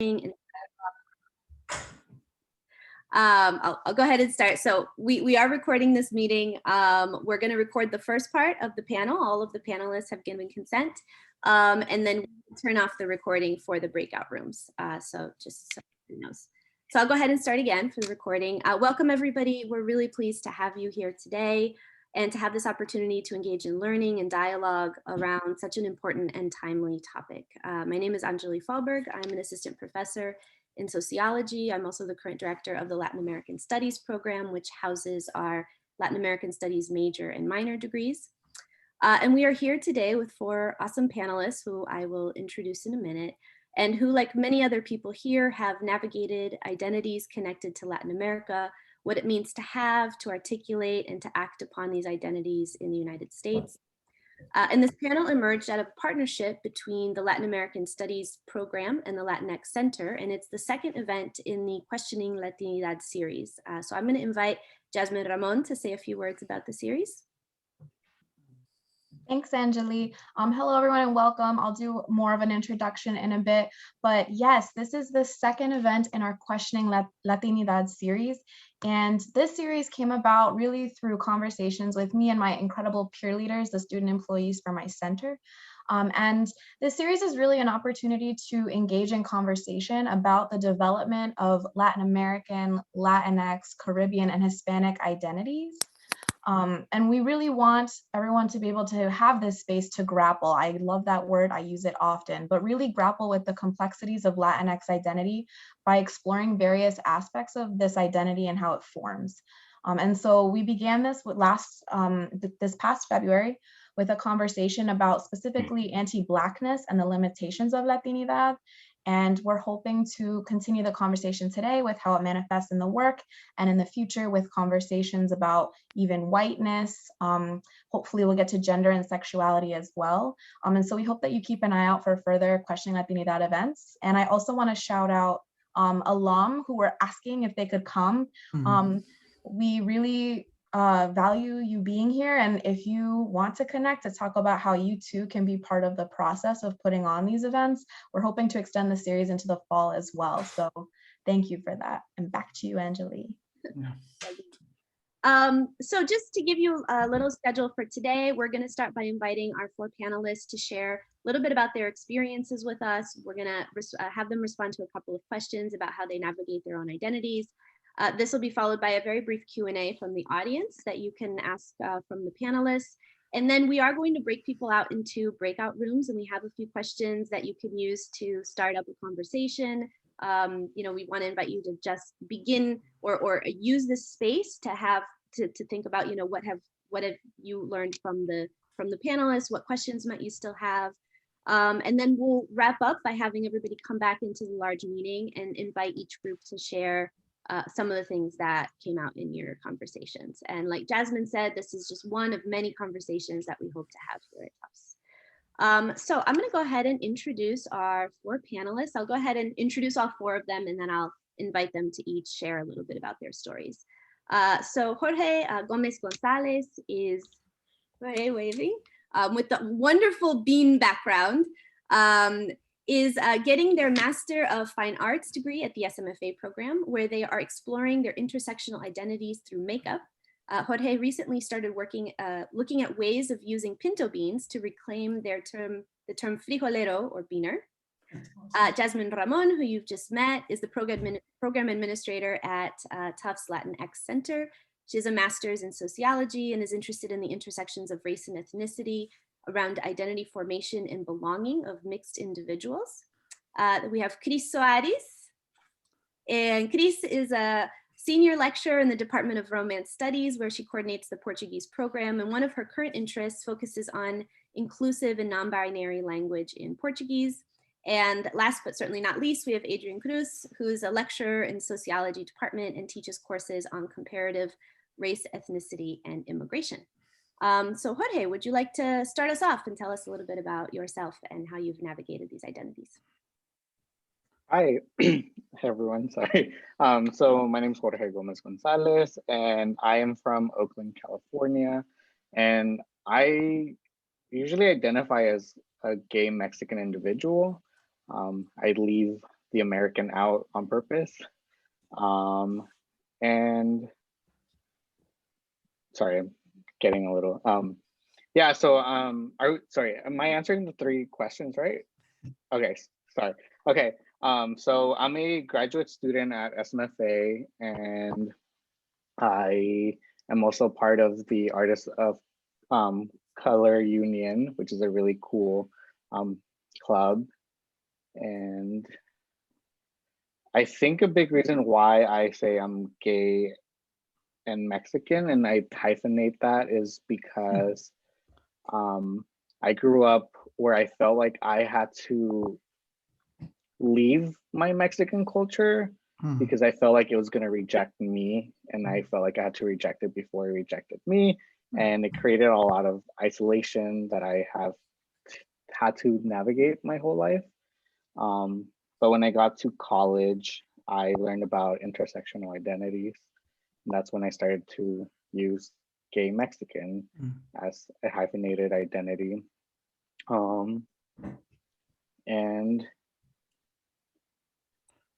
I'll go ahead and start. So we are recording this meeting. We're going to record the first part of the panel. All of the panelists have given consent. And then we'll turn off the recording for the breakout rooms. So just so everyone knows. So I'll go ahead and start again for the recording. Welcome everybody. We're really pleased to have you here today and to have this opportunity to engage in learning and dialogue around such an important and timely topic. My name is Anjuli Fahlberg. I'm an assistant professor in sociology. I'm also the current director of the Latin American Studies program, which houses our Latin American Studies major and minor degrees. And we are here today with 4 awesome panelists who I will introduce in a minute, and who, like many other people here, have navigated identities connected to Latin America, what it means to have, to articulate, and to act upon these identities in the United States. And this panel emerged out of a partnership between the Latin American Studies program and the Latinx Center, and it's the second event in the Questioning Latinidad series. So I'm going to invite Jasmine and Ramón to say a few words about the series. Thanks, Anjuli. Hello, everyone, and welcome. I'll do more of an introduction in a bit, but yes, this is the second event in our Questioning Latinidad series. And this series came about really through conversations with me and my incredible peer leaders, the student employees for my center. And this series is really an opportunity to engage in conversation about the development of Latin American, Latinx, Caribbean, and Hispanic identities. And we really want everyone to be able to have this space to grapple. I love that word, I use it often, but really grapple with the complexities of Latinx identity by exploring various aspects of this identity and how it forms. And so we began this with this past February with a conversation about specifically anti-Blackness and the limitations of Latinidad. And we're hoping to continue the conversation today with how it manifests in the work, and in the future with conversations about even whiteness. Hopefully we'll get to gender and sexuality as well. And so we hope that you keep an eye out for further Questioning Latinidad events. And I also want to shout out alum who were asking if they could come. We really value you being here, and if you want to connect to talk about how you too can be part of the process of putting on these events, we're hoping to extend the series into the fall as well. So thank you for that, and back to you, Anjuli. So just to give you a little schedule for today, we're going to start by inviting our 4 panelists to share a little bit about their experiences with us. We're going to have them respond to a couple of questions about how they navigate their own identities. This will be followed by a very brief Q&A from the audience that you can ask from the panelists. And then we are going to break people out into breakout rooms, and we have a few questions that you can use to start up a conversation. We want to invite you to just begin or use this space to have to think about, what have you learned from the panelists, what questions might you still have. And then we'll wrap up by having everybody come back into the large meeting and invite each group to share some of the things that came out in your conversations. And like Jasmine said, this is just one of many conversations that we hope to have here at Tufts. So I'm going to go ahead and introduce our 4 panelists. I'll go ahead and introduce all 4 of them, and then I'll invite them to each share a little bit about their stories. So Jorge Gonzalez is waving with the wonderful bean background. Is getting their Master of Fine Arts degree at the SMFA program, where they are exploring their intersectional identities through makeup. Jorge recently started looking at ways of using pinto beans to reclaim the term frijolero or beaner. Jasmine Ramón, who you've just met, is the program administrator at Tufts Latinx Center. She has a master's in sociology and is interested in the intersections of race and ethnicity around identity formation and belonging of mixed individuals. We have Cris Soares, and Cris is a senior lecturer in the Department of Romance Studies, where she coordinates the Portuguese program, and one of her current interests focuses on inclusive and non-binary language in Portuguese. And last but certainly not least, we have Adrian Cruz, who is a lecturer in the sociology department and teaches courses on comparative race, ethnicity, and immigration. So Jorge, would you like to start us off and tell us a little bit about yourself and how you've navigated these identities? Hi, hey everyone, sorry. So my name is Jorge Gonzalez, and I am from Oakland, California. And I usually identify as a gay Mexican individual. I leave the American out on purpose. And sorry, I'm getting a little, yeah, so sorry, am I answering the 3 questions, right? Okay, sorry. Okay, so I'm a graduate student at SMFA, and I am also part of the Artists of Color Union, which is a really cool club. And I think a big reason why I say I'm gay and Mexican, and I hyphenate that, is because I grew up where I felt like I had to leave my Mexican culture because I felt like it was going to reject me, and I felt like I had to reject it before it rejected me, and it created a lot of isolation that I have had to navigate my whole life. But when I got to college, I learned about intersectional identities, and that's when I started to use gay Mexican as a hyphenated identity. And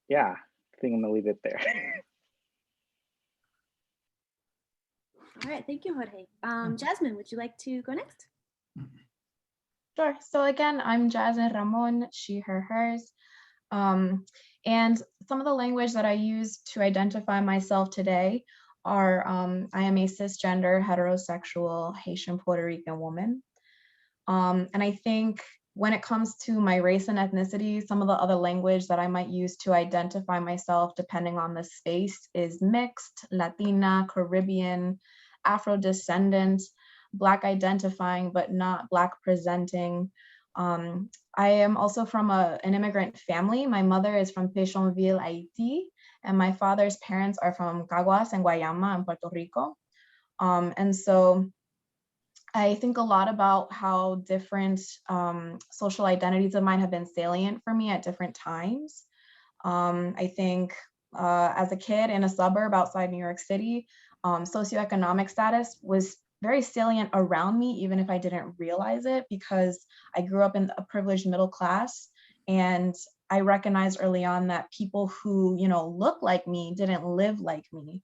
yeah, I think I'm gonna leave it there. All right, thank you, Jorge. Jasmine, would you like to go next? Sure. So again, I'm Jasmine Ramón, she, her, hers. And some of the language that I use to identify myself today are, I am a cisgender, heterosexual, Haitian, Puerto Rican woman. And I think when it comes to my race and ethnicity, some of the other language that I might use to identify myself, depending on the space, is mixed, Latina, Caribbean, Afro-descendant, Black identifying, but not Black presenting. I am also from an immigrant family. My mother is from Pétionville, Haiti, and my father's parents are from Caguas and Guayama in Puerto Rico. And so I think a lot about how different social identities of mine have been salient for me at different times. I think as a kid in a suburb outside New York City, socioeconomic status was very salient around me, even if I didn't realize it, because I grew up in a privileged middle class, and I recognized early on that people who, look like me didn't live like me.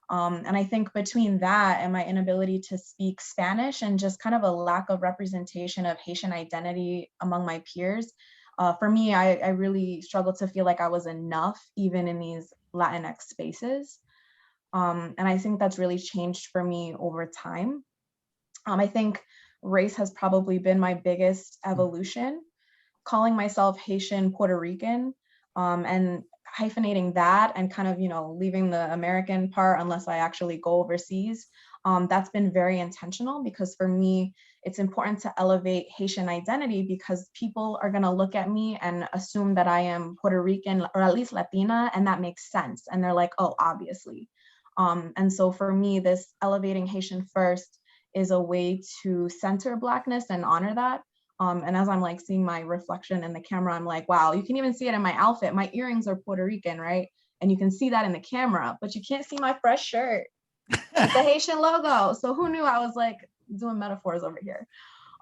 And I think between that and my inability to speak Spanish and just kind of a lack of representation of Haitian identity among my peers, for me, I really struggled to feel like I was enough, even in these Latinx spaces. And I think that's really changed for me over time. I think race has probably been my biggest evolution. Calling myself Haitian Puerto Rican and hyphenating that and kind of, leaving the American part unless I actually go overseas, that's been very intentional, because for me, it's important to elevate Haitian identity, because people are going to look at me and assume that I am Puerto Rican or at least Latina, and that makes sense. And they're like, oh, obviously. And so for me, this elevating Haitian first is a way to center Blackness and honor that. And as I'm like seeing my reflection in the camera, I'm like, wow, you can even see it in my outfit. My earrings are Puerto Rican, right? And you can see that in the camera, but you can't see my fresh shirt. It's the Haitian logo. So who knew I was like doing metaphors over here?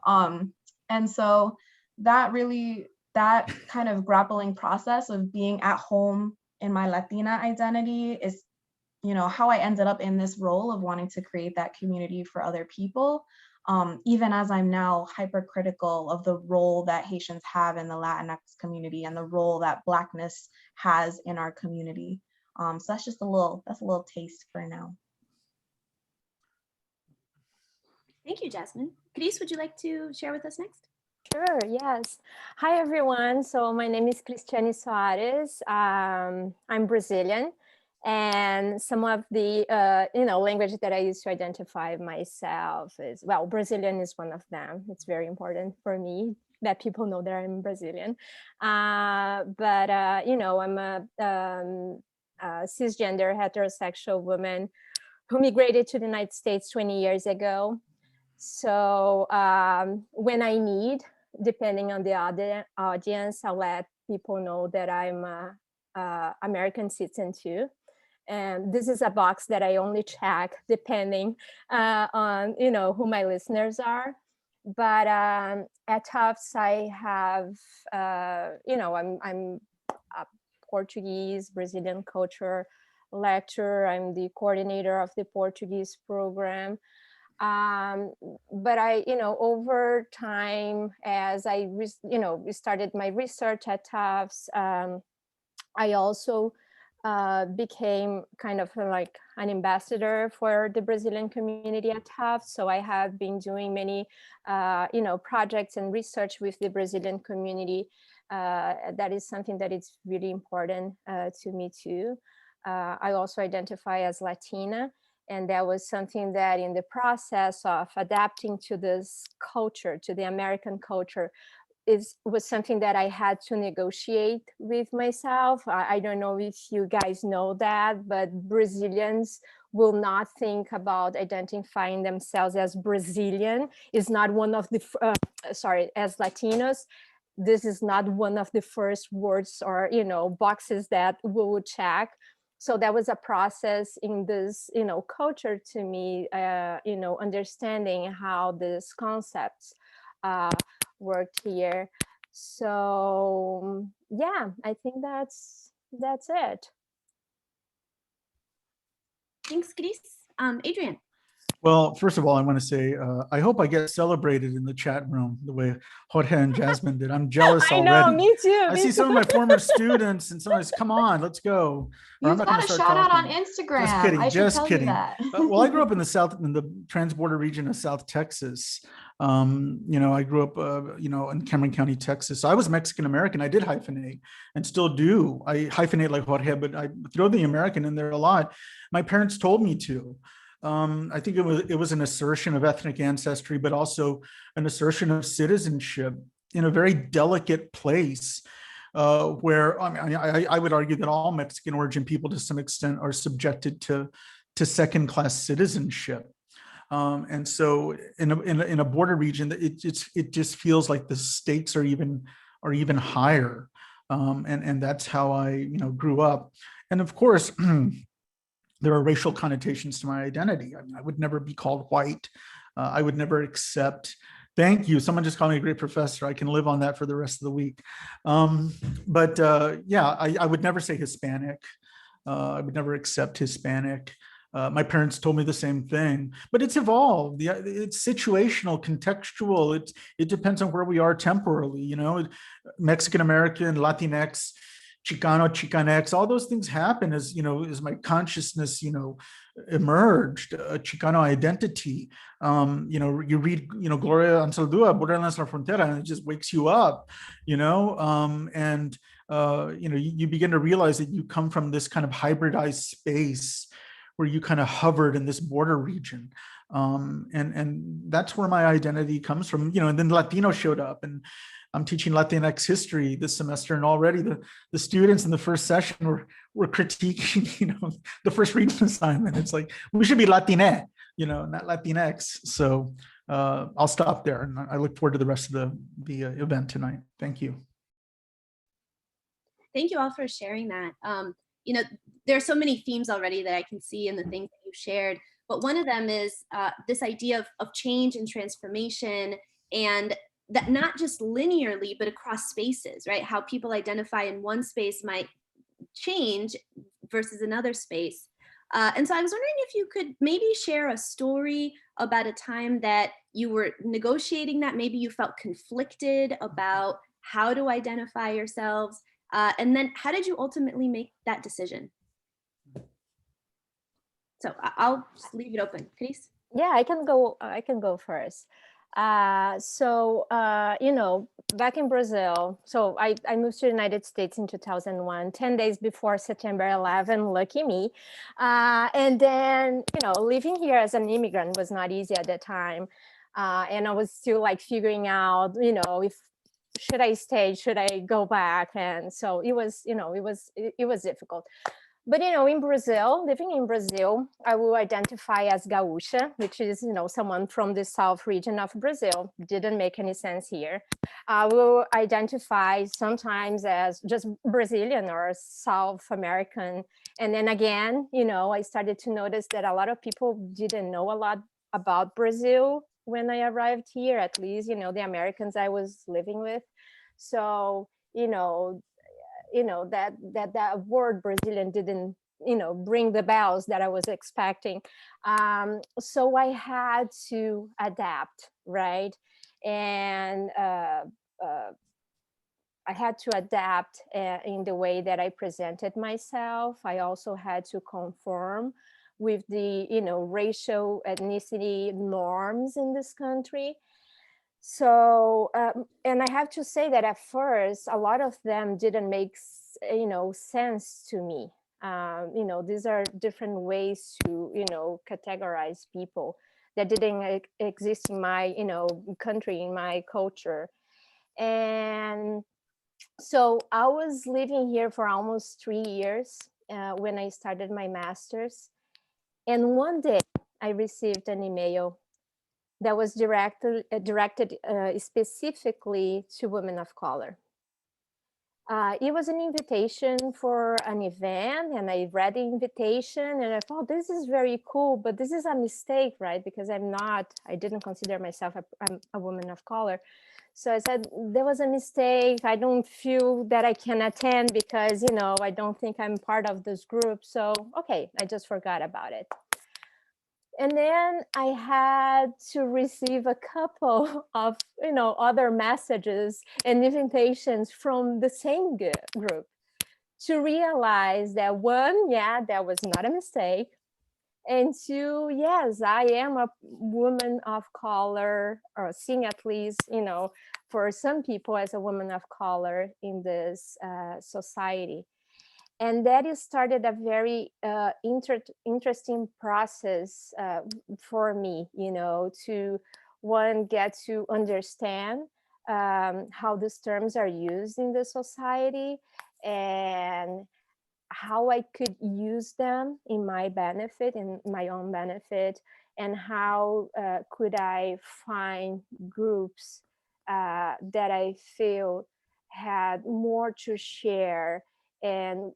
And so that kind of grappling process of being at home in my Latina identity is, how I ended up in this role of wanting to create that community for other people. Even as I'm now hypercritical of the role that Haitians have in the Latinx community and the role that Blackness has in our community. So that's just a little taste for now. Thank you, Jasmine. Cris, would you like to share with us next? Sure, yes. Hi, everyone. So my name is Soares. I'm Brazilian. And some of the, language that I use to identify myself is, well, Brazilian is one of them. It's very important for me that people know that I'm Brazilian. I'm a cisgender heterosexual woman who migrated to the United States 20 years ago. So when I need, depending on the audience, I'll let people know that I'm a American citizen too. And this is a box that I only check depending on, who my listeners are. But at Tufts, I have, I'm Portuguese, Brazilian culture lecturer. I'm the coordinator of the Portuguese program. But I, over time, as I, started my research at Tufts, I also became kind of like an ambassador for the Brazilian community at Tufts. So I have been doing many, projects and research with the Brazilian community. That is something that is really important to me too. I also identify as Latina. And that was something that in the process of adapting to this culture, to the American culture, was something that I had to negotiate with myself. I don't know if you guys know that, but Brazilians will not think about identifying themselves as Brazilian. Is not one of the, as Latinos, this is not one of the first words or, boxes that we would check. So that was a process in this, culture to me, understanding how these concepts worked here. So yeah, I think that's it. Thanks, Cris. Adrian. Well, first of all, I want to say, I hope I get celebrated in the chat room the way Jorge and Jasmine did. I'm jealous I already. know, me too. I see some of my former students and someone's, come on, let's go. Or You've got a shout out on Instagram. Just kidding, I should just tell kidding. you that. Well, I grew up in the transborder region of South Texas. I grew up, in Cameron County, Texas. So I was Mexican American. I did hyphenate and still do. I hyphenate like Jorge, but I throw the American in there a lot. My parents told me to. I think it was an assertion of ethnic ancestry, but also an assertion of citizenship in a very delicate place, where I would argue that all Mexican origin people to some extent are subjected to second-class citizenship. And so in a border region, it just feels like the stakes are even higher. And that's how I grew up. And of course, there are racial connotations to my identity. I mean, I would never be called white. I would never accept. Thank you. Someone just called me a great professor. I can live on that for the rest of the week. Yeah, I would never say Hispanic. I would never accept Hispanic. My parents told me the same thing, but it's evolved. It's situational, contextual. It depends on where we are temporally. Mexican American, Latinx, Chicano, Chicanx, all those things happen as my consciousness emerged. Chicano identity. You read Gloria Anzaldúa, Borderlands La Frontera, and it just wakes you up. You begin to realize that you come from this kind of hybridized space where you kind of hovered in this border region. And that's where my identity comes from, and then Latino showed up, and I'm teaching Latinx history this semester, and already the students in the first session were critiquing, the first reading assignment. It's like, we should be Latine, not Latinx. So I'll stop there, and I look forward to the rest of the event tonight. Thank you. Thank you all for sharing that. There are so many themes already that I can see in the things that you shared, but one of them is this idea of change and transformation, and that not just linearly, but across spaces, right? How people identify in one space might change versus another space. And so I was wondering if you could maybe share a story about a time that you were negotiating that, maybe you felt conflicted about how to identify yourselves, and then how did you ultimately make that decision? So I'll just leave it open. Cris? Yeah, I can go first. Back in Brazil, so I moved to the United States in 2001, 10 days before September 11, lucky me. And then, living here as an immigrant was not easy at that time. And I was still like figuring out, if should I stay, should I go back? And so it was difficult. But, in Brazil, living in Brazil, I will identify as Gaúcha, which is, someone from the South region of Brazil. Didn't make any sense here. I will identify sometimes as just Brazilian or South American. And then again, I started to notice that a lot of people didn't know a lot about Brazil when I arrived here, at least, the Americans I was living with. So, that word Brazilian didn't, bring the bells that I was expecting. So I had to adapt, right? And I had to adapt in the way that I presented myself. I also had to conform with the, racial ethnicity norms in this country. So, and I have to say that at first, a lot of them didn't make, sense to me. These are different ways to, categorize people that didn't exist in my, country, in my culture. And so I was living here for almost 3 years when I started my master's. And one day I received an email that was directed specifically to women of color. It was an invitation for an event, and I read the invitation and I thought, this is very cool, but this is a mistake, right? Because I didn't consider myself a woman of color. So I said, there was a mistake. I don't feel that I can attend because, I don't think I'm part of this group. So, okay, I just forgot about it. And then I had to receive a couple of, other messages and invitations from the same group to realize that one, yeah, that was not a mistake. And two, yes, I am a woman of color, or seen at least, for some people as a woman of color in this society. And that is started a very interesting process for me, to one, get to understand how these terms are used in the society and how I could use them in my benefit, in my own benefit, and how could I find groups that I feel had more to share, and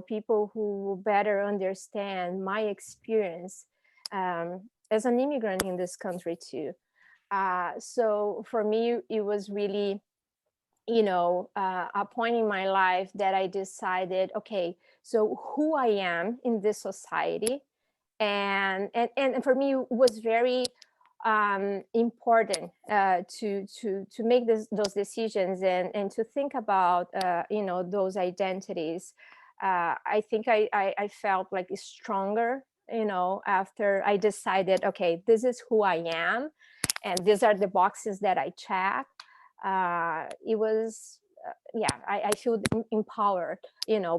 people who better understand my experience as an immigrant in this country too. So for me, it was really a point in my life that I decided, okay, so who I am in this society, and for me it was very important to make those decisions and to think about those identities. I think I felt like stronger after I decided, okay, this is who I am, and these are the boxes that I check. It was I feel empowered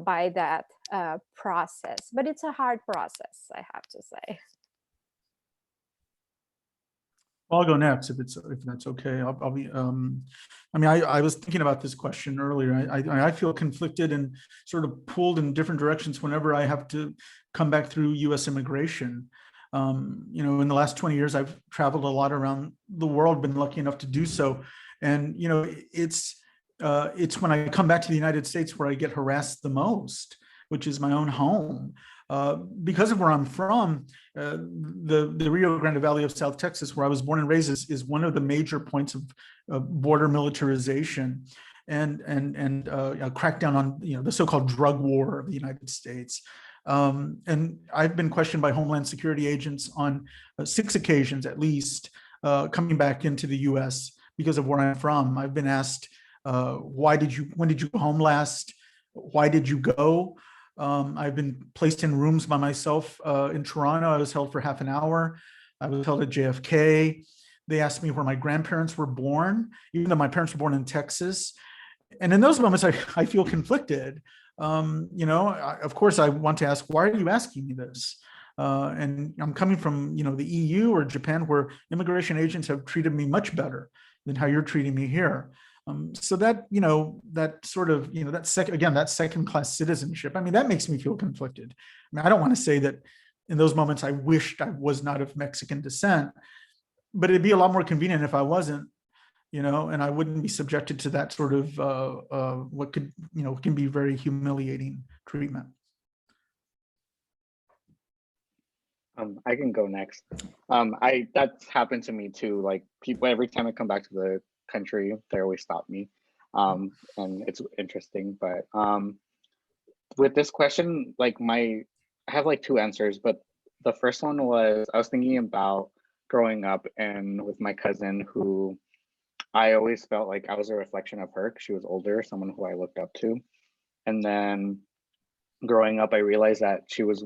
by that process, but it's a hard process, I have to say. I'll go next if that's okay. I'll be. I was thinking about this question earlier. I feel conflicted and sort of pulled in different directions whenever I have to come back through U.S. immigration. In the last 20 years, I've traveled a lot around the world, been lucky enough to do so, and it's when I come back to the United States where I get harassed the most, which is my own home. Because of where I'm from, the Rio Grande Valley of South Texas, where I was born and raised, is one of the major points of border militarization and a crackdown on the so-called drug war of the United States. And I've been questioned by Homeland Security agents on 6 occasions at least, coming back into the U.S. because of where I'm from. I've been asked, when did you go home last? Why did you go? I've been placed in rooms by myself in Toronto. I was held for half an hour. I was held at JFK. They asked me where my grandparents were born, even though my parents were born in Texas. And in those moments, I feel conflicted. Of course, I want to ask, why are you asking me this? And I'm coming from, the EU or Japan, where immigration agents have treated me much better than how you're treating me here. So that, that sort of, that second-class citizenship, that makes me feel conflicted. I don't want to say that in those moments I wished I was not of Mexican descent, but it'd be a lot more convenient if I wasn't, and I wouldn't be subjected to that sort of what could, can be very humiliating treatment. I can go next. That's happened to me too. Like, people, every time I come back to the country, they always stop me. and it's interesting. But with this question, like I have like two answers, but the first one was I was thinking about growing up and with my cousin who I always felt like I was a reflection of her because she was older, someone who I looked up to. And then growing up, I realized that she was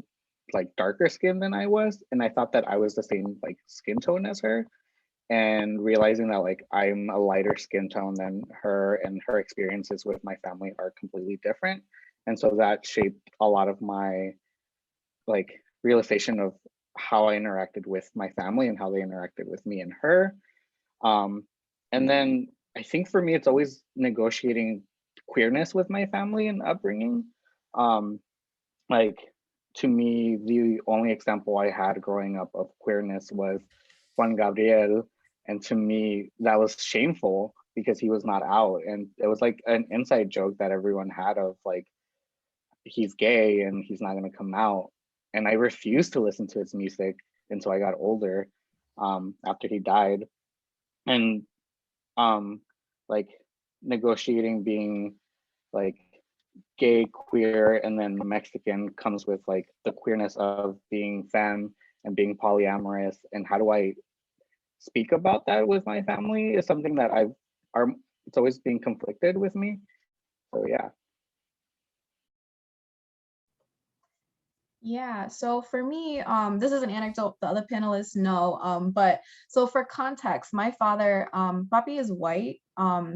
like darker skinned than I was. And I thought that I was the same like skin tone as her. And realizing that like I'm a lighter skin tone than her and her experiences with my family are completely different. And so that shaped a lot of my like realization of how I interacted with my family and how they interacted with me and her. And then I think for me, it's always negotiating queerness with my family and upbringing. Like to me, the only example I had growing up of queerness was Juan Gabriel. And to me, that was shameful because he was not out. And it was like an inside joke that everyone had of like, he's gay and he's not gonna come out. And I refused to listen to his music until I got older, after he died. And like negotiating being like gay, queer, and then Mexican comes with like the queerness of being femme and being polyamorous. And how do I speak about that with my family is something that it's always been conflicted with me. So yeah. Yeah, so for me, this is an anecdote the other panelists know, but so for context, my father, Papi is white.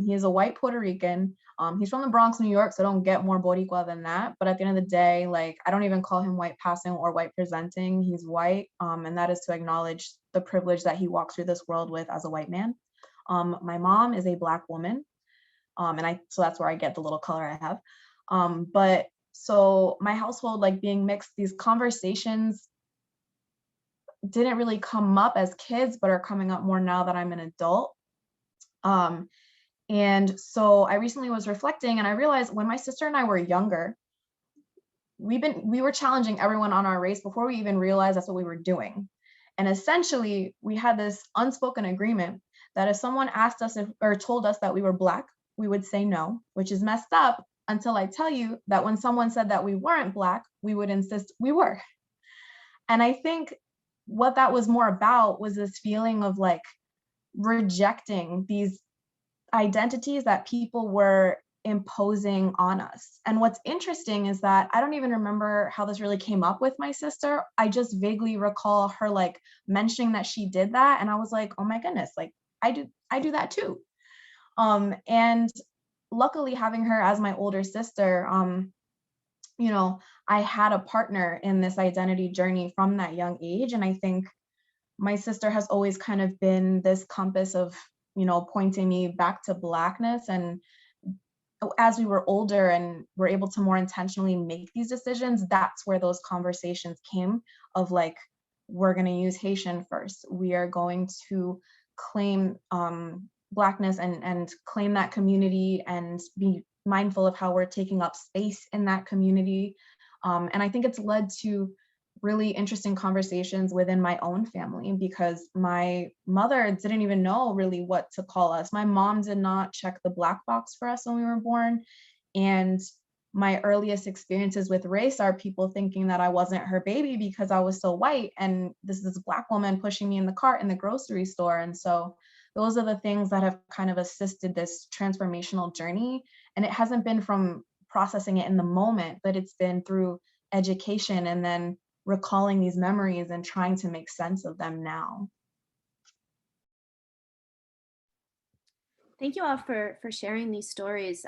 He is a white Puerto Rican. He's from the Bronx, New York, so don't get more Boricua than that. But at the end of the day, like I don't even call him white passing or white presenting. He's white, and that is to acknowledge the privilege that he walks through this world with as a white man. My mom is a Black woman, so that's where I get the little color I have. But so my household, like being mixed, these conversations didn't really come up as kids, but are coming up more now that I'm an adult. And so I recently was reflecting and I realized when my sister and I were younger, we were challenging everyone on our race before we even realized that's what we were doing. And essentially we had this unspoken agreement that if someone asked us or told us that we were Black, we would say no, which is messed up. Until I tell you that when someone said that we weren't Black, we would insist we were. And I think what that was more about was this feeling of like rejecting these identities that people were imposing on us. And what's interesting is that I don't even remember how this really came up with my sister. I just vaguely recall her like mentioning that she did that. And I was like, oh my goodness, like I do that too. And luckily having her as my older sister, you know, I had a partner in this identity journey from that young age. And I think my sister has always kind of been this compass of, you know, pointing me back to Blackness. And as we were older and were able to more intentionally make these decisions, that's where those conversations came of like, we're going to use Haitian first. We are going to claim Blackness and claim that community and be mindful of how we're taking up space in that community. And I think it's led to really interesting conversations within my own family because my mother didn't even know really what to call us. My mom did not check the Black box for us when we were born. And my earliest experiences with race are people thinking that I wasn't her baby because I was so white. And this is a Black woman pushing me in the cart in the grocery store. And so those are the things that have kind of assisted this transformational journey. And it hasn't been from processing it in the moment, but it's been through education and then recalling these memories and trying to make sense of them now. Thank you all for sharing these stories.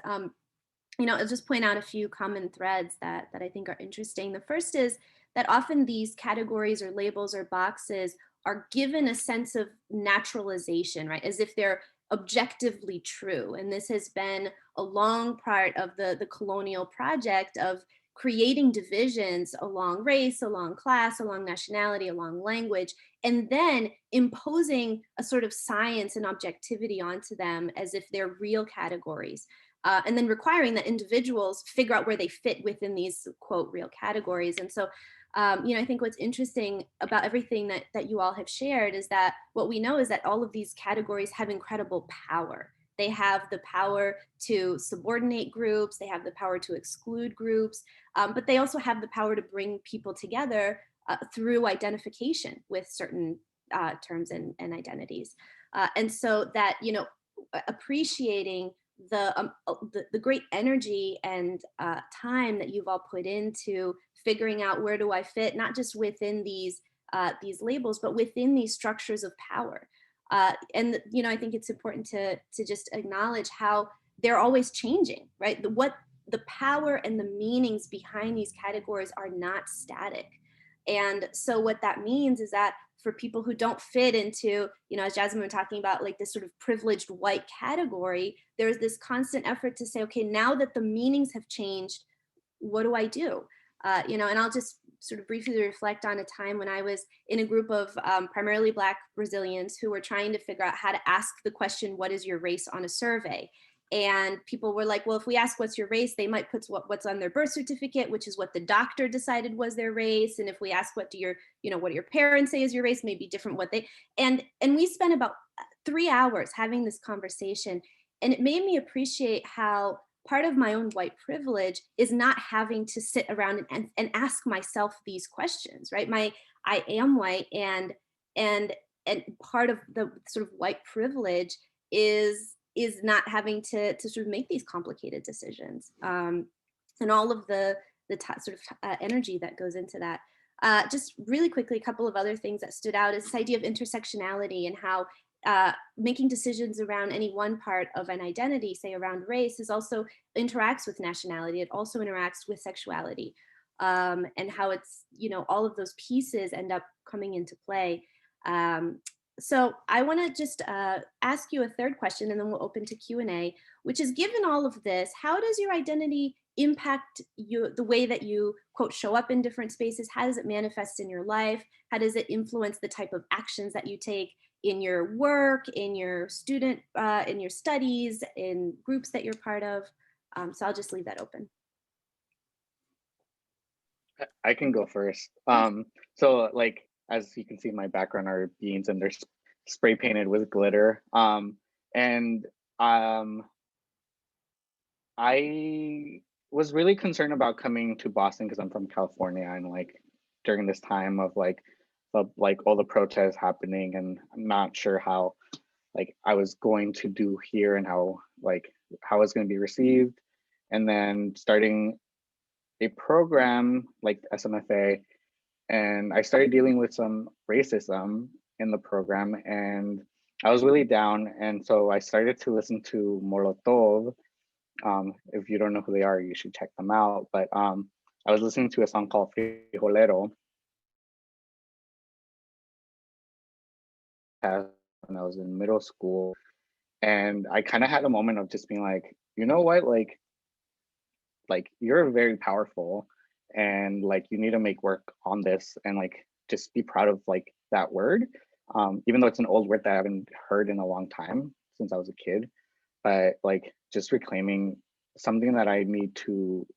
You know, I'll just point out a few common threads that I think are interesting. The first is that often these categories or labels or boxes are given a sense of naturalization, right? As if they're objectively true. And this has been a long part of the colonial project of creating divisions along race, along class, along nationality, along language, and then imposing a sort of science and objectivity onto them as if they're real categories. And then requiring that individuals figure out where they fit within these, quote, real categories. And so, you know, I think what's interesting about everything that you all have shared is that what we know is that all of these categories have incredible power. They have the power to subordinate groups. They have the power to exclude groups, but they also have the power to bring people together through identification with certain terms and identities. And so that, you know, appreciating the great energy and time that you've all put into figuring out where do I fit, not just within these labels, but within these structures of power. And you know, I think it's important to just acknowledge how they're always changing, right? The power and the meanings behind these categories are not static. And so what that means is that for people who don't fit into, you know, as Jasmine was talking about, like this sort of privileged white category, there's this constant effort to say, okay, now that the meanings have changed, what do I do? You know, and I'll just sort of briefly reflect on a time when I was in a group of primarily Black Brazilians who were trying to figure out how to ask the question, what is your race, on a survey. And people were like, well, if we ask what's your race, they might put what's on their birth certificate, which is what the doctor decided was their race. And if we ask what do your parents say is your race, may be different what they, and we spent about 3 hours having this conversation. And it made me appreciate how part of my own white privilege is not having to sit around and ask myself these questions, right? I am white, and part of the sort of white privilege is not having to sort of make these complicated decisions, and all of the sort of energy that goes into that. Just really quickly, a couple of other things that stood out is this idea of intersectionality and how making decisions around any one part of an identity, say around race, is also interacts with nationality. It also interacts with sexuality, and how it's, you know, all of those pieces end up coming into play. So I want to just ask you a third question, and then we'll open to Q&A, which is, given all of this, how does your identity impact you, the way that you, quote, show up in different spaces? How does it manifest in your life? How does it influence the type of actions that you take in your work, in your in your studies, in groups that you're part of? So I'll just leave that open. I can go first. So like, as you can see, my background are beans, and they're spray painted with glitter. I was really concerned about coming to Boston because I'm from California, and like during this time of like all the protests happening, and I'm not sure how like I was going to do here and how it's going to be received. And then starting a program like SMFA, and I started dealing with some racism in the program, and I was really down. And so I started to listen to Molotov. If you don't know who they are, you should check them out. But I was listening to a song called Frijolero when I was in middle school. And I kind of had a moment of just being like, you know what, like you're very powerful, and like you need to make work on this, and like just be proud of like that word, even though it's an old word that I haven't heard in a long time since I was a kid. But like just reclaiming something that I need to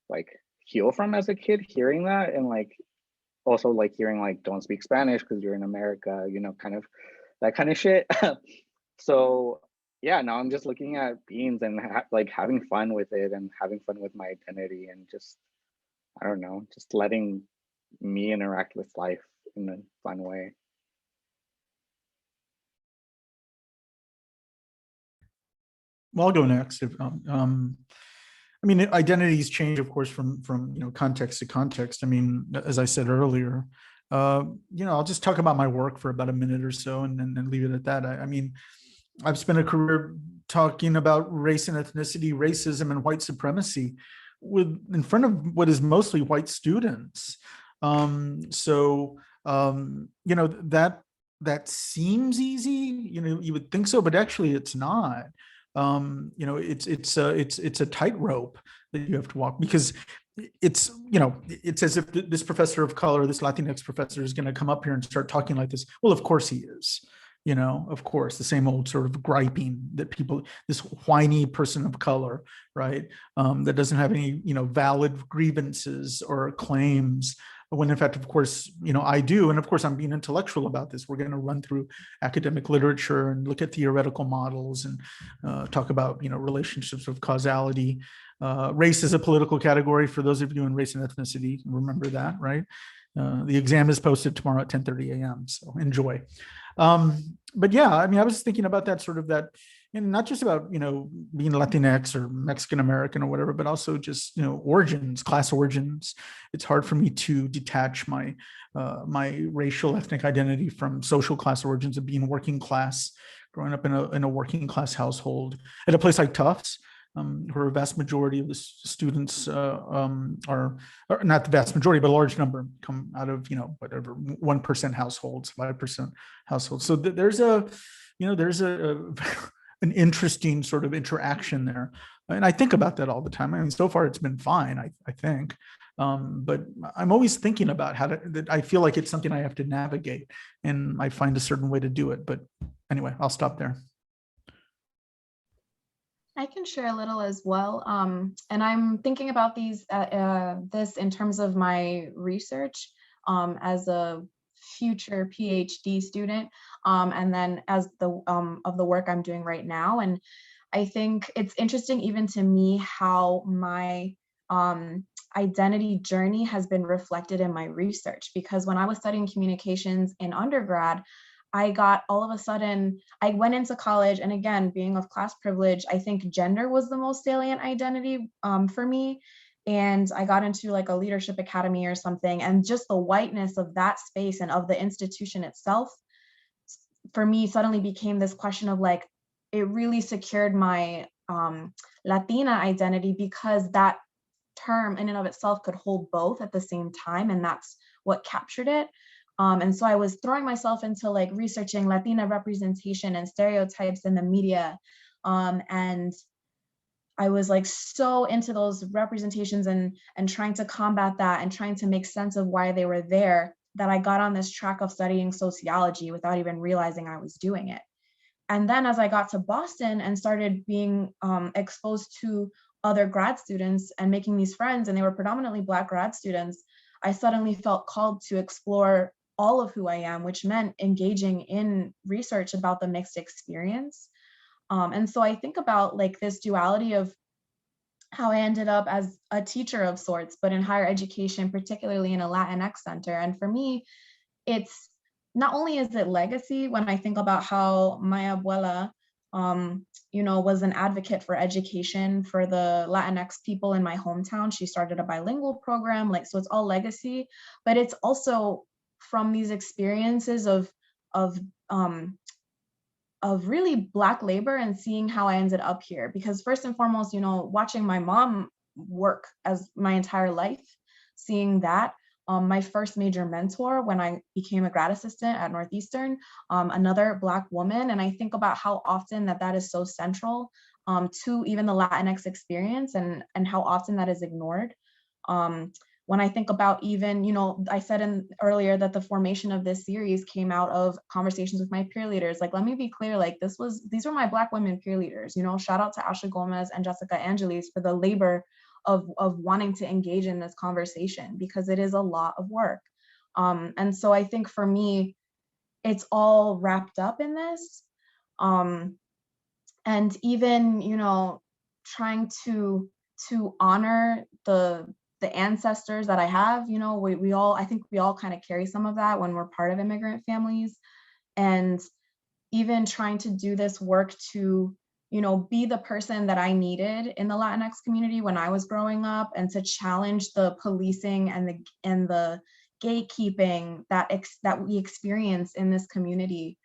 like heal from as a kid, hearing that, and like also like hearing like don't speak Spanish because you're in America, you know, kind of that kind of shit. So yeah, now I'm just looking at beans and like having fun with it, and having fun with my identity, and just, I don't know, just letting me interact with life in a fun way. Well, I'll go next. I mean, identities change, of course, from you know, context to context. I mean, as I said earlier, you know, I'll just talk about my work for about a minute or so, and then leave it at that. I mean, I've spent a career talking about race and ethnicity, racism, and white supremacy in front of what is mostly white students. So you know, that seems easy. You know, you would think so, but actually, it's not. You know, it's a tightrope that you have to walk, because it's, you know, it's as if this professor of color, this Latinx professor, is going to come up here and start talking like this. Well, of course he is. You know, of course, the same old sort of griping that people, this whiny person of color, right, that doesn't have any, you know, valid grievances or claims, when in fact, of course, I do. And of course, I'm being intellectual about this. We're going to run through academic literature and look at theoretical models and talk about, relationships of causality. Race is a political category for those of you in race and ethnicity. Remember that, right? The exam is posted tomorrow at 10:30 a.m. So enjoy. But yeah, I was thinking about that and not just about, being Latinx or Mexican American or whatever, but also just, origins, class origins. It's hard for me to detach my racial ethnic identity from social class origins of being working class, growing up in a working class household at a place like Tufts, where a vast majority of the students are not the vast majority, but a large number come out of, whatever, 1% households, 5% households. So there's an interesting sort of interaction there. And I think about that all the time. So far it's been fine, I think. But I'm always thinking about that I feel like it's something I have to navigate, and I find a certain way to do it. But anyway, I'll stop there. I can share a little as well. And I'm thinking about this in terms of my research as a future PhD student, and then as of the work I'm doing right now. And I think it's interesting even to me how my identity journey has been reflected in my research, because when I was studying communications in undergrad, I went into college, and again, being of class privilege, I think gender was the most salient identity for me. And I got into like a leadership academy or something, and just the whiteness of that space and of the institution itself, for me, suddenly became this question of like, it really secured my Latina identity, because that term in and of itself could hold both at the same time, and that's what captured it. And so I was throwing myself into like researching Latina representation and stereotypes in the media. And I was like so into those representations and trying to combat that and trying to make sense of why they were there, that I got on this track of studying sociology without even realizing I was doing it. And then as I got to Boston and started being exposed to other grad students and making these friends, and they were predominantly Black grad students, I suddenly felt called to explore all of who I am, which meant engaging in research about the mixed experience. And so I think about like this duality of how I ended up as a teacher of sorts, but in higher education, particularly in a Latinx center. And for me, it's not only is it legacy when I think about how my abuela, was an advocate for education for the Latinx people in my hometown. She started a bilingual program, so it's all legacy, but it's also from these experiences of really Black labor and seeing how I ended up here. Because first and foremost, watching my mom work as my entire life, seeing that, my first major mentor when I became a grad assistant at Northeastern, another Black woman. And I think about how often that is so central to even the Latinx experience, and how often that is ignored. When I think about even, I said earlier that the formation of this series came out of conversations with my peer leaders. Like, let me be clear, like these were my Black women peer leaders, shout out to Ashley Gomez and Jessica Anjuli for the labor of wanting to engage in this conversation, because it is a lot of work. And so I think for me, it's all wrapped up in this. And even, trying to honor the ancestors that I have, I think we all kind of carry some of that when we're part of immigrant families. And even trying to do this work to, be the person that I needed in the Latinx community when I was growing up, and to challenge the policing and the gatekeeping that we experience in this community.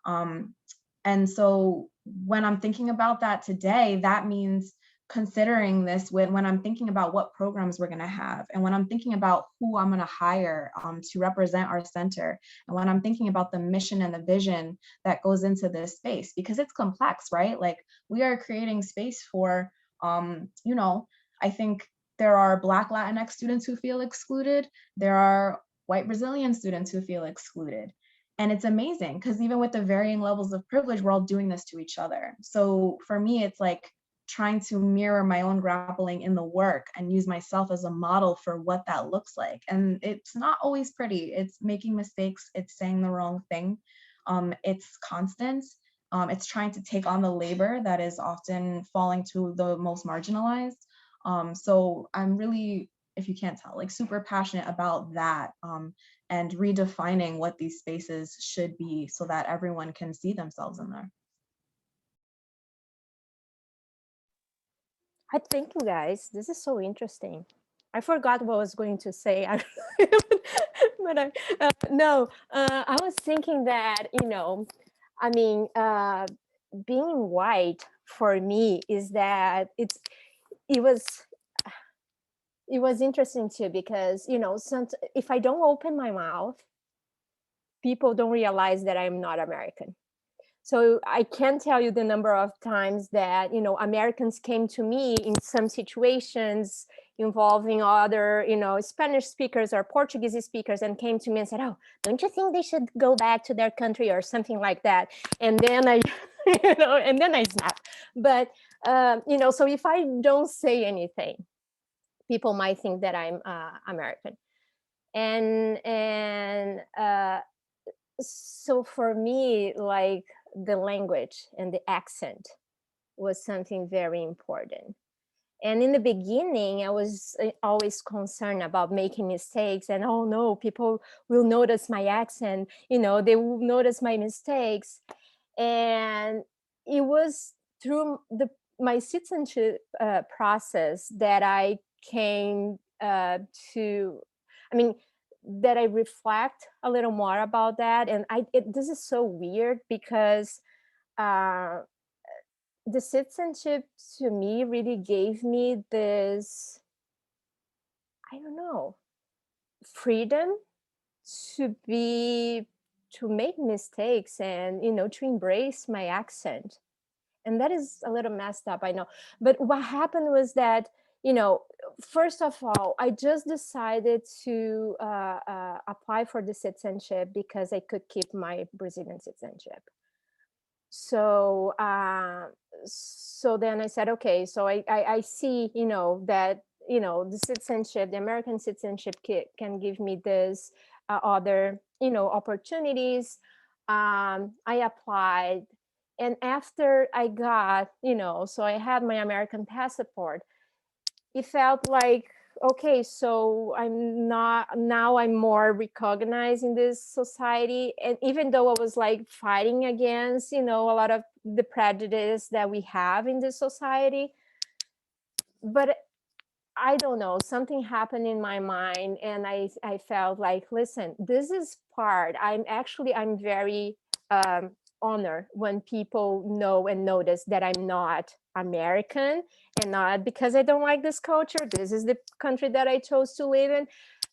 And so when I'm thinking about that today, that means considering this when I'm thinking about what programs we're going to have, and when I'm thinking about who I'm going to hire to represent our center, and when I'm thinking about the mission and the vision that goes into this space, because it's complex, right? Like, we are creating space for, I think there are Black Latinx students who feel excluded. There are white Brazilian students who feel excluded. And it's amazing, because even with the varying levels of privilege, we're all doing this to each other. So for me, it's like, trying to mirror my own grappling in the work and use myself as a model for what that looks like. And it's not always pretty. It's making mistakes. It's saying the wrong thing. It's constant. It's trying to take on the labor that is often falling to the most marginalized. So I'm really, if you can't tell, like super passionate about that, and redefining what these spaces should be so that everyone can see themselves in there. Thank you guys. This is so interesting. I forgot what I was going to say, but I was thinking that, you know, I mean, being white for me is that it was interesting too, because, you know, if I don't open my mouth, people don't realize that I'm not American. So I can't tell you the number of times that, you know, Americans came to me in some situations involving other, you know, Spanish speakers or Portuguese speakers, and came to me and said, "Oh, don't you think they should go back to their country," or something like that. And then I, you know, and then I snap. But, you know, so if I don't say anything, people might think that I'm American. And so for me, like, the language and the accent was something very important. And in the beginning, I was always concerned about making mistakes, and, oh no, people will notice my accent, you know, they will notice my mistakes. And it was through my citizenship process that I came to, I mean, that I reflect a little more about that. And this is so weird, because the citizenship to me really gave me this, I don't know, freedom to make mistakes, and, you know, to embrace my accent. And that is a little messed up, I know. But what happened was that, you know, first of all, I just decided to apply for the citizenship because I could keep my Brazilian citizenship. So so then I said, okay, so I see, you know, that, you know, the citizenship, the American citizenship can give me this other, you know, opportunities. I applied, and after I got, you know, so I had my American passport, it felt like, okay, so I'm more recognized in this society. And even though I was like fighting against, you know, a lot of the prejudice that we have in this society, but I don't know, something happened in my mind, and I felt like, listen, this is part, I'm very honored when people know and notice that I'm not American, and not because I don't like this culture. This is the country that I chose to live in,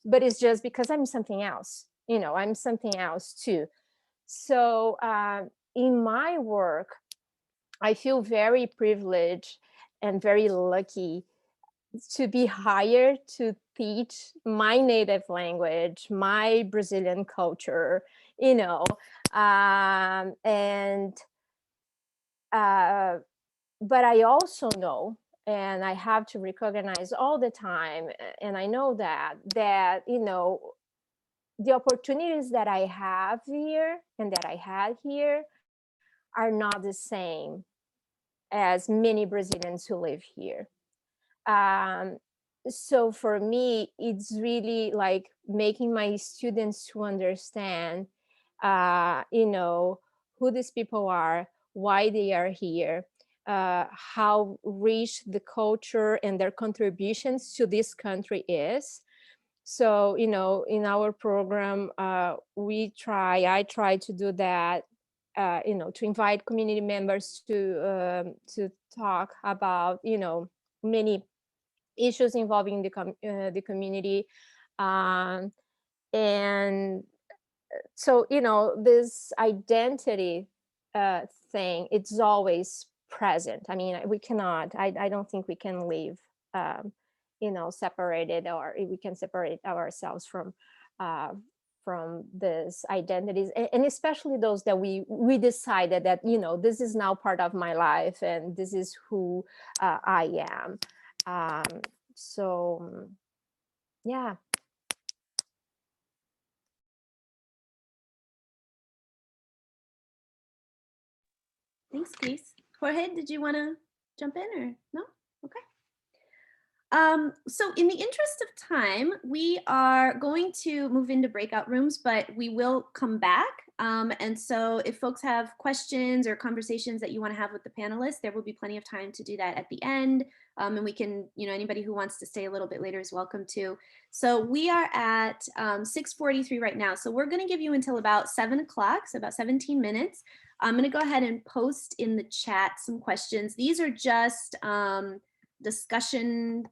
but it's just because I'm something else, you know, I'm something else too. So in my work, I feel very privileged and very lucky to be hired to teach my native language, my Brazilian culture, you know, and but I also know, and I have to recognize all the time, and I know that, you know, the opportunities that I have here and that I had here are not the same as many Brazilians who live here. So for me, it's really like making my students to understand, you know, who these people are, why they are here, how rich the culture and their contributions to this country is. So, you know, in our program, I try to do that, you know, to invite community members to talk about, you know, many issues involving the community. And so, you know, this identity thing, it's always present. I mean, we cannot, I don't think we can live, you know, separated, or we can separate ourselves from from these identities, and especially those that we decided that, you know, this is now part of my life and this is who I am. So yeah. Thanks, Cris. Jorge, did you want to jump in or no? Okay. So in the interest of time, we are going to move into breakout rooms, but we will come back. And so if folks have questions or conversations that you want to have with the panelists, there will be plenty of time to do that at the end. And we can, you know, anybody who wants to stay a little bit later is welcome to. So we are at 6:43 right now. So we're going to give you until about 7 o'clock, so about 17 minutes. I'm going to go ahead and post in the chat some questions. These are just discussion,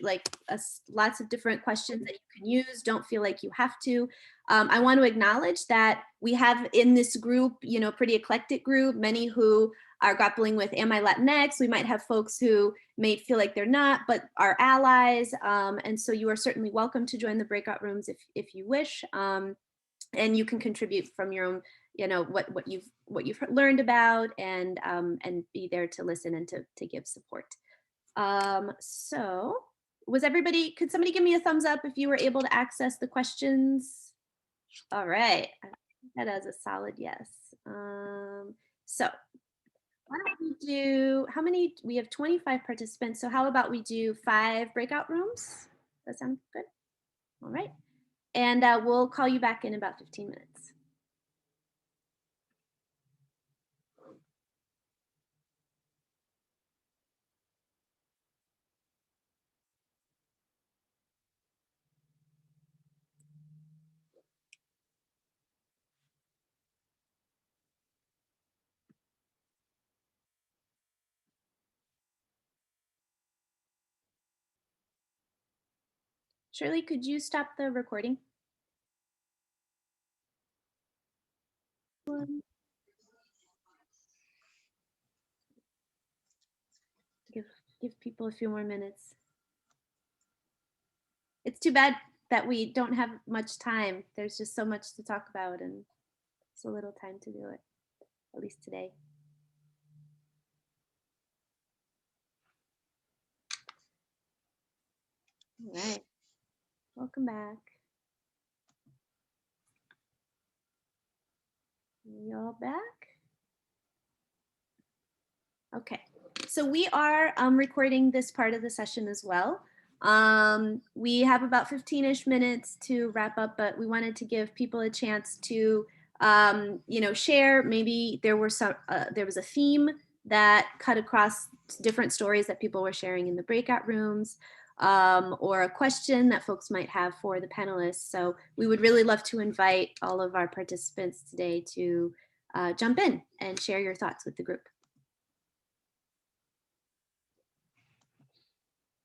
like lots of different questions that you can use. Don't feel like you have to. I want to acknowledge that we have in this group, you know, pretty eclectic group, many who are grappling with, am I Latinx? We might have folks who may feel like they're not, but are allies. And so you are certainly welcome to join the breakout rooms if you wish. And you can contribute from your own, you know, what you've learned about, and be there to listen and to give support. So could somebody give me a thumbs up if you were able to access the questions? All right, I think that as a solid yes. So why don't we do, how many, we have 25 participants, so how about we do 5 breakout rooms? That sound good? All right, and we'll call you back in about 15 minutes. Shirley, could you stop the recording? Give people a few more minutes. It's too bad that we don't have much time. There's just so much to talk about and so little time to do it, at least today. All right, welcome back. Are you all back? Okay, so we are recording this part of the session as well. We have about 15-ish minutes to wrap up, but we wanted to give people a chance to, you know, share. Maybe there was a theme that cut across different stories that people were sharing in the breakout rooms, or a question that folks might have for the panelists. So we would really love to invite all of our participants today to jump in and share your thoughts with the group.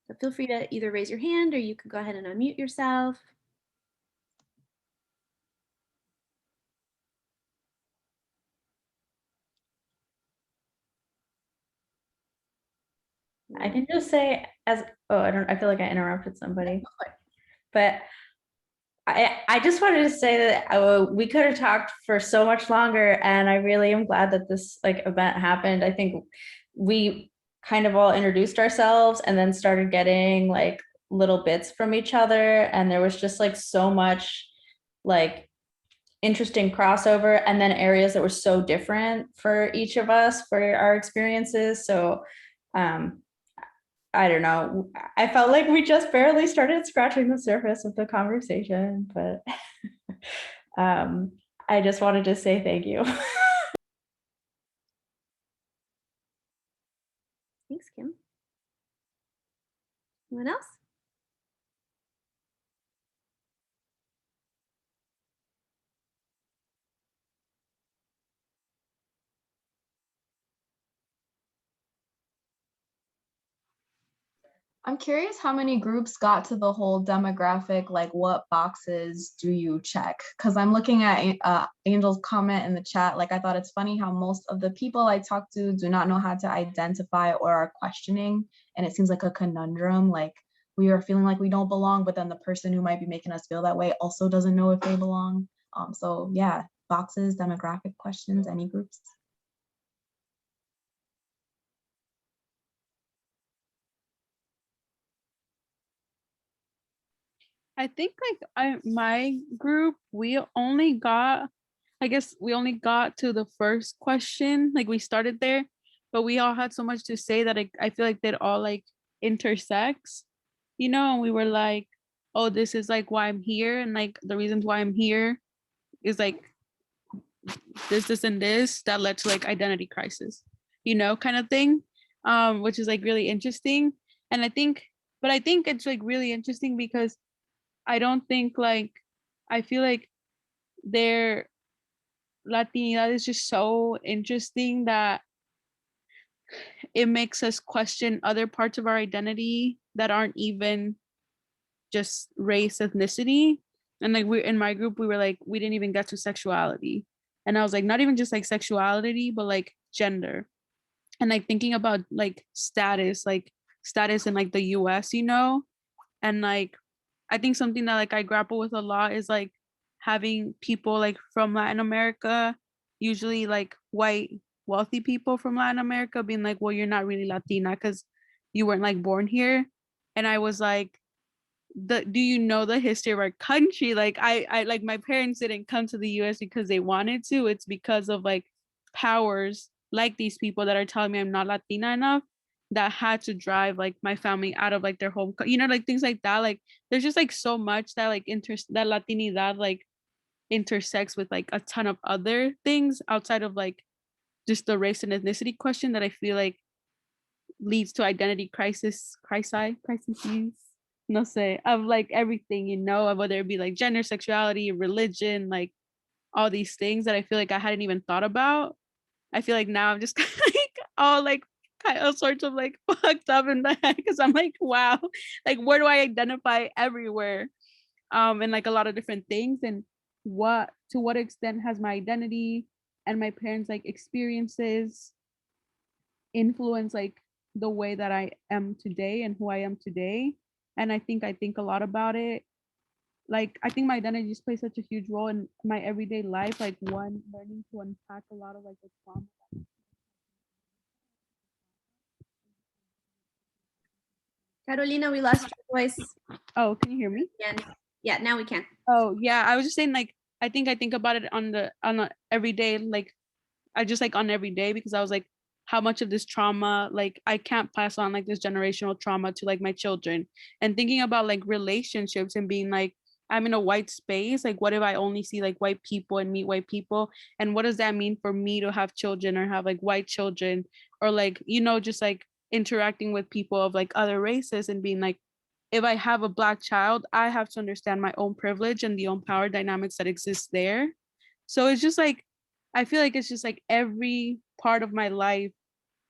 So feel free to either raise your hand or you could go ahead and unmute yourself. I can just say I feel like I interrupted somebody, but I just wanted to say that we could have talked for so much longer, and I really am glad that this event happened. I think we kind of all introduced ourselves and then started getting little bits from each other, and there was just so much interesting crossover, and then areas that were so different for each of us for our experiences. So I don't know. I felt like we just barely started scratching the surface of the conversation, but I just wanted to say thank you. Thanks, Kim. Anyone else? I'm curious how many groups got to the whole demographic, what boxes do you check? Because I'm looking at Angel's comment in the chat. I thought it's funny how most of the people I talk to do not know how to identify or are questioning. And it seems like a conundrum. we are feeling like we don't belong, but then the person who might be making us feel that way also doesn't know if they belong. So yeah, boxes, demographic questions, any groups. I think like my group, we only got, I guess we only got to the first question. Like we started there, but we all had so much to say that I feel like that all like intersects, you know, and we were like, oh, this is like why I'm here. And like the reasons why I'm here is like this, and this that led to like identity crisis, you know, kind of thing, which is like really interesting. And I think it's like really interesting because I don't think like, I feel like their Latinidad is just so interesting that it makes us question other parts of our identity that aren't even just race, ethnicity. And like we in my group, we were like, we didn't even get to sexuality. And I was like, not even just like sexuality, but like gender. And like thinking about like status in like the US, you know? And like I think something that like I grapple with a lot is like having people like from Latin America, usually like white wealthy people from Latin America, being like, well, you're not really Latina because you weren't like born here. And I was like, do you know the history of our country? Like I like my parents didn't come to the US because they wanted to. It's because of like powers like these people that are telling me I'm not Latina enough, that had to drive like my family out of like their home, you know, like things like that. Like there's just like so much that like that Latinidad like intersects with like a ton of other things outside of like just the race and ethnicity question that I feel like leads to identity crises, no say, of like everything, you know, of whether it be like gender, sexuality, religion, like all these things that I feel like I hadn't even thought about. I feel like now I'm just like all like kind of sorts of like fucked up in the head because I'm like, wow, like where do I identify everywhere? And like a lot of different things, and to what extent has my identity and my parents like experiences influence like the way that I am today and who I am today. And I think a lot about it. Like I think my identity just plays such a huge role in my everyday life, like one, learning to unpack a lot of like the trauma. Carolina, we lost your voice. Oh, can you hear me? Yeah, now we can. Oh yeah, I was just saying like I think about it on a everyday, like I just like on every day, because I was like, how much of this trauma like I can't pass on like this generational trauma to like my children, and thinking about like relationships and being like, I'm in a white space, like what if I only see like white people and meet white people, and what does that mean for me to have children or have like white children, or like, you know, just like interacting with people of like other races and being like, if I have a Black child, I have to understand my own privilege and the own power dynamics that exist there. So it's just like, I feel like it's just like every part of my life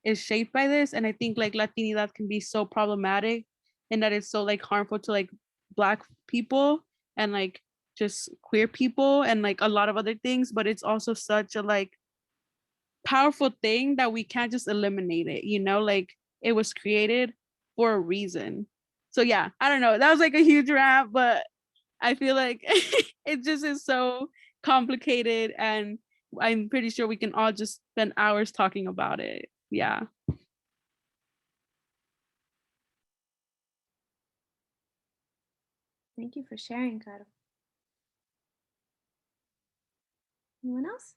is shaped by this. And I think like Latinidad can be so problematic in that it's so like harmful to like Black people and like just queer people and like a lot of other things. But it's also such a like powerful thing that we can't just eliminate it, you know, like it was created for a reason. So yeah, I don't know, that was like a huge rant, but I feel like it just is so complicated, and I'm pretty sure we can all just spend hours talking about it. Yeah. Thank you for sharing, Caro. Anyone else?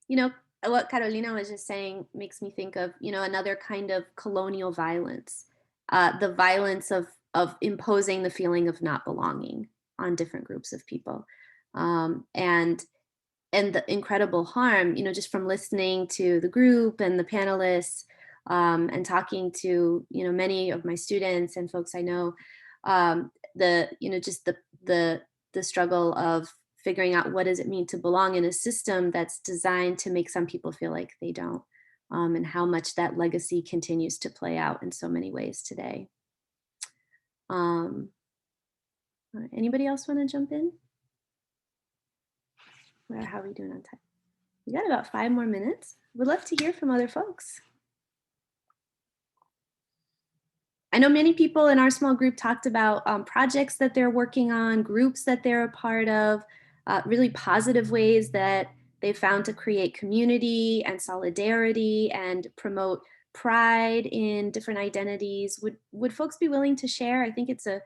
You know, what Carolina was just saying makes me think of, you know, another kind of colonial violence, the violence of imposing the feeling of not belonging on different groups of people, and the incredible harm, you know, just from listening to the group and the panelists, and talking to, you know, many of my students and folks I know, you know, just the struggle of figuring out what does it mean to belong in a system that's designed to make some people feel like they don't, and how much that legacy continues to play out in so many ways today. Anybody else want to jump in? How are we doing on time? We got about 5 more minutes. We'd love to hear from other folks. I know many people in our small group talked about projects that they're working on, groups that they're a part of, really positive ways that they found to create community and solidarity and promote pride in different identities. Would folks be willing to share? I think it's a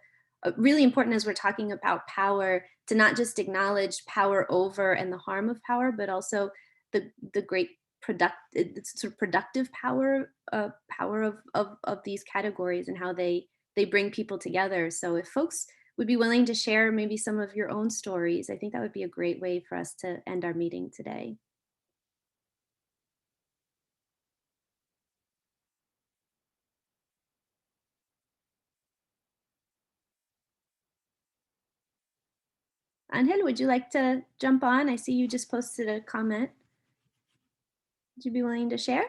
really important as we're talking about power to not just acknowledge power over and the harm of power, but also the great productive power of these categories and how they bring people together. So if folks would be willing to share maybe some of your own stories, I think that would be a great way for us to end our meeting today. Angel, would you like to jump on? I see you just posted a comment. Would you be willing to share?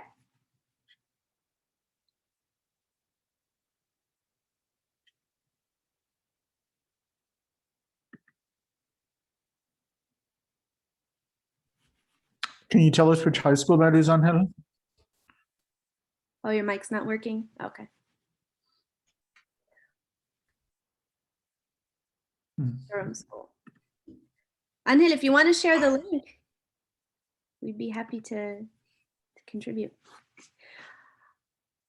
Can you tell us which high school that is, Angel? Oh, your mic's not working? Okay. Durham School. Angel, if you want to share the link, we'd be happy to contribute.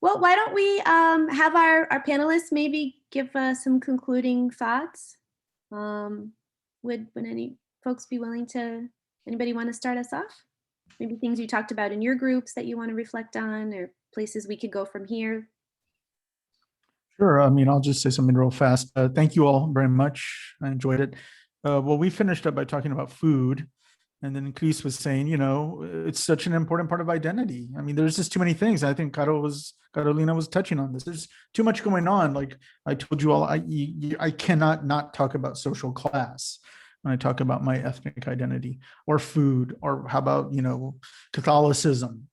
Well, why don't we have our panelists maybe give some concluding thoughts? Would any folks be willing to, anybody want to start us off? Maybe things you talked about in your groups that you want to reflect on, or places we could go from here. Sure. I mean, I'll just say something real fast. Thank you all very much. I enjoyed it. Well, we finished up by talking about food. And then Cris was saying, you know, it's such an important part of identity. I mean, there's just too many things. I think Carolina was touching on this. There's too much going on. Like I told you all, I cannot not talk about social class when I talk about my ethnic identity, or food, or how about, you know, Catholicism.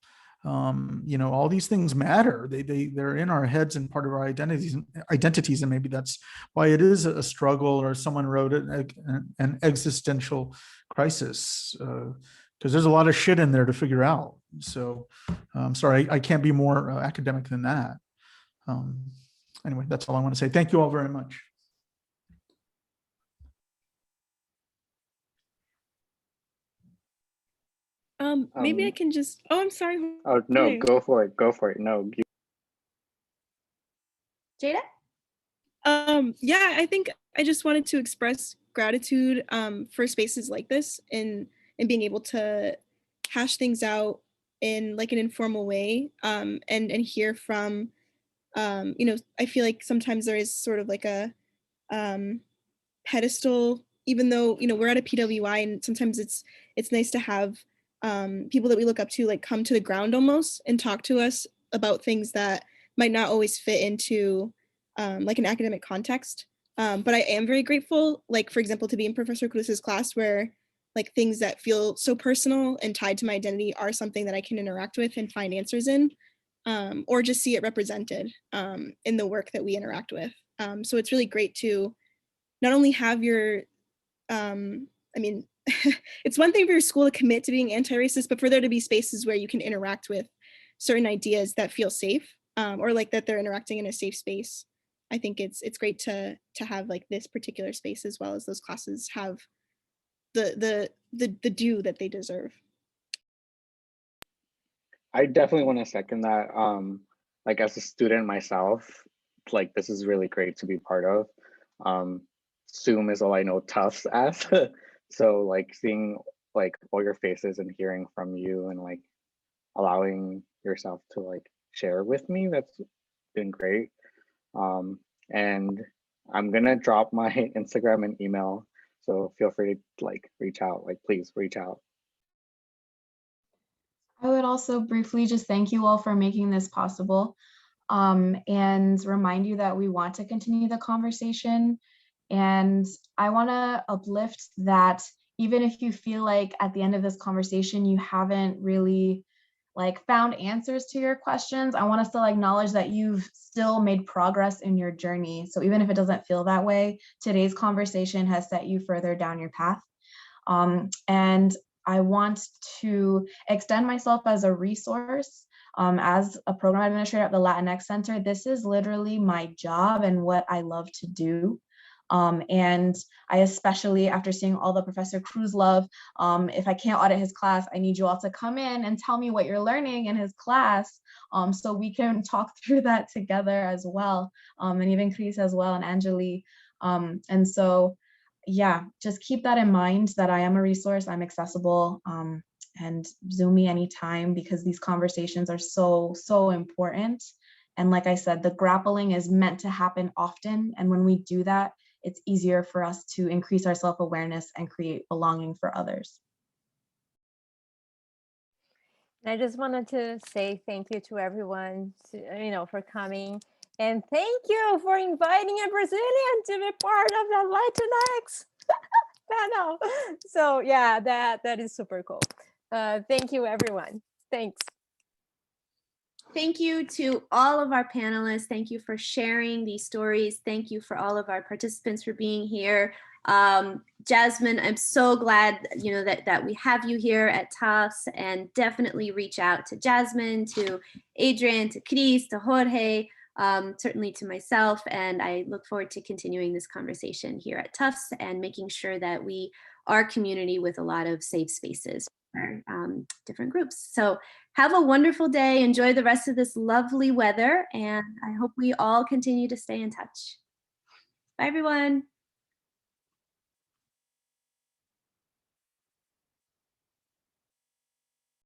You know, all these things matter. They're in our heads and part of our identities, and maybe that's why it is a struggle, or someone wrote it, an existential crisis, because there's a lot of shit in there to figure out. So I'm sorry, I can't be more academic than that. Anyway, that's all I want to say. Thank you all very much. Maybe I can just, oh, I'm sorry. Oh, no, go for it. Go for it. No. Jada? Yeah, I think I just wanted to express gratitude for spaces like this, and being able to hash things out in like an informal way, and hear from, you know, I feel like sometimes there is sort of like a pedestal, even though, you know, we're at a PWI, and sometimes it's nice to have people that we look up to like come to the ground almost and talk to us about things that might not always fit into like an academic context. But I am very grateful, like, for example, to be in Professor Cruz's class, where like things that feel so personal and tied to my identity are something that I can interact with and find answers in, or just see it represented in the work that we interact with. So it's really great to not only have your, I mean, it's one thing for your school to commit to being anti-racist, but for there to be spaces where you can interact with certain ideas that feel safe, or like that they're interacting in a safe space. I think it's great to have like this particular space, as well as those classes have the due that they deserve. I definitely want to second that. Like as a student myself, like this is really great to be part of. Zoom is all I know Tufts as. So like seeing like all your faces and hearing from you, and like allowing yourself to like share with me, that's been great. And I'm gonna drop my Instagram and email, so feel free to like reach out, like please reach out. I would also briefly just thank you all for making this possible, and remind you that we want to continue the conversation. And I want to uplift that even if you feel like at the end of this conversation, you haven't really like found answers to your questions, I want to still acknowledge that you've still made progress in your journey. So even if it doesn't feel that way, today's conversation has set you further down your path. And I want to extend myself as a resource. As a program administrator at the Latinx Center, this is literally my job and what I love to do. And I especially, after seeing all the Professor Cruz love, if I can't audit his class, I need you all to come in and tell me what you're learning in his class, so we can talk through that together as well, and even Cris as well, and Anjuli. And so, yeah, just keep that in mind, that I am a resource, I'm accessible, and Zoom me anytime, because these conversations are so, so important. And like I said, the grappling is meant to happen often. And when we do that, it's easier for us to increase our self-awareness and create belonging for others. I just wanted to say thank you to everyone, for coming. And thank you for inviting a Brazilian to be part of the Latinx panel. So yeah, that is super cool. Thank you, everyone. Thanks. Thank you to all of our panelists. Thank you for sharing these stories. Thank you for all of our participants for being here. Jasmine, I'm so glad that we have you here at Tufts, and definitely reach out to Jasmine, to Adrian, to Cris, to Jorge, certainly to myself, and I look forward to continuing this conversation here at Tufts and making sure that we are a community with a lot of safe spaces for different groups. So have a wonderful day. Enjoy the rest of this lovely weather, and I hope we all continue to stay in touch. Bye, everyone.